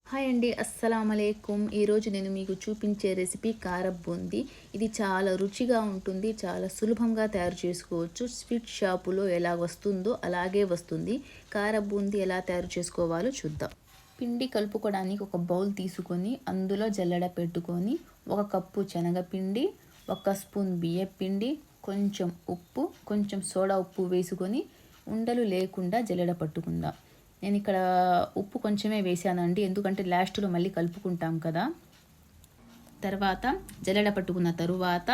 Hi అండి, అస్సలామలైకుం. ఈరోజు నేను మీకు చూపించే రెసిపీ కారం బూందీ. ఇది చాలా రుచిగా ఉంటుంది, చాలా సులభంగా తయారు చేసుకోవచ్చు. స్వీట్ షాపులో ఎలా వస్తుందో అలాగే వస్తుంది. కారం బూందీ ఎలా తయారు చేసుకోవాలో చూద్దాం. పిండి కలుపుకోవడానికి ఒక బౌల్ తీసుకొని అందులో జల్లెడ పెట్టుకొని 1 కప్పు శనగపిండి, 1 స్పూన్ బియ్యం పిండి, కొంచెం ఉప్పు, కొంచెం సోడా ఉప్పు వేసుకొని ఉండలు లేకుండా జల్లెడ పట్టుకుందాం. నేను ఇక్కడ ఉప్పు కొంచెమే వేసానండి, ఎందుకంటే లాస్ట్లో మళ్ళీ కలుపుకుంటాం కదా. తర్వాత జల్లెడ పట్టుకున్న తరువాత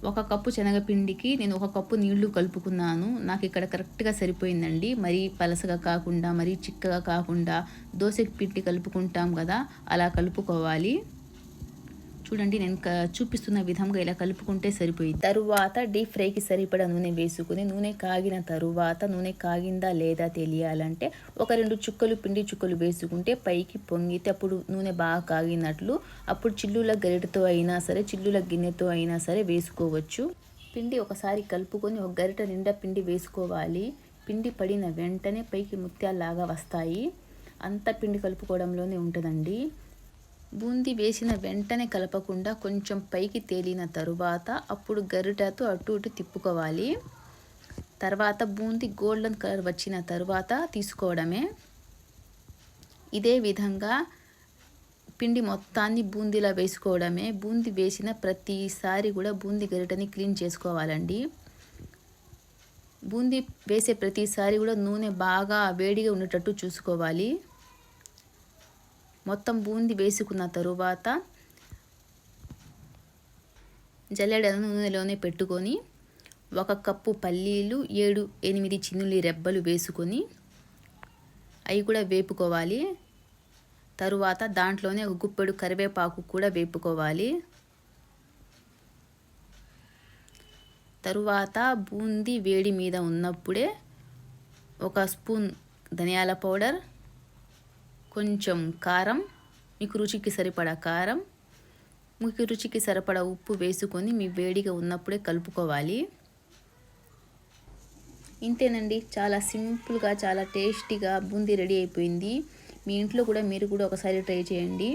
1 కప్పు శనగపిండికి నేను 1 కప్పు నీళ్లు కలుపుకున్నాను. నాకు ఇక్కడ కరెక్ట్గా సరిపోయిందండి. మరీ పలసగా కాకుండా, మరీ చిక్కగా కాకుండా, దోశ పిండి కలుపుకుంటాం కదా అలా కలుపుకోవాలి. చూడండి, నేను చూపిస్తున్న విధంగా ఇలా కలుపుకుంటే సరిపోయింది. తరువాత డీప్ ఫ్రైకి సరిపడా నూనె వేసుకుని, నూనె కాగిన తరువాత నూనె కాగిందా లేదా తెలియాలంటే 1-2 చుక్కలు పిండి చుక్కలు వేసుకుంటే పైకి పొంగితే అప్పుడు నూనె బాగా కాగినట్లు. అప్పుడు చిల్లుల గరిటెతో అయినా సరే, చిల్లుల గిన్నెతో అయినా సరే వేసుకోవచ్చు. పిండి ఒకసారి కలుపుకొని 1 గరిట నిండా పిండి వేసుకోవాలి. పిండి పడిన వెంటనే పైకి ముత్యాల్లాగా వస్తాయి. అంత పిండి కలుపుకోవడంలోనే ఉంటుందండి. బూందీ వేసిన వెంటనే కలపకుండా కొంచెం పైకి తేలిన తరువాత అప్పుడు గరిటెతో అటు ఇటు తిప్పుకోవాలి. తర్వాత బూందీ గోల్డెన్ కలర్ వచ్చిన తరువాత తీసుకోవడమే. ఇదే విధంగా పిండి మొత్తాన్ని బూందీలా వేసుకోవడమే. బూందీ వేసిన ప్రతిసారి కూడా బూందీ గరిటెని క్లీన్ చేసుకోవాలండి. బూందీ వేసే ప్రతిసారి కూడా నూనె బాగా వేడిగా ఉండేటట్టు చూసుకోవాలి. మొత్తం బూందీ వేసుకున్న తరువాత జల్లెడను నూనెలోనే పెట్టుకొని 1 కప్పు పల్లీలు, 7-8 చిన్నుల్లి రెబ్బలు వేసుకొని అవి కూడా వేపుకోవాలి. తరువాత దాంట్లోనే 1 గుప్పెడు కరివేపాకు కూడా వేపుకోవాలి. తరువాత బూందీ వేడి మీద ఉన్నప్పుడే 1 స్పూన్ ధనియాల పౌడర్, కొంచెం కారం, మీకు రుచికి సరిపడా కారం, మీకు రుచికి సరిపడా ఉప్పు వేసుకొని మీ వేడిగా ఉన్నప్పుడే కలుపుకోవాలి. ఇంతేనండి, చాలా సింపుల్గా, చాలా టేస్టీగా బూందీ రెడీ అయిపోయింది. మీ ఇంట్లో కూడా మీరు కూడా ఒకసారి ట్రై చేయండి.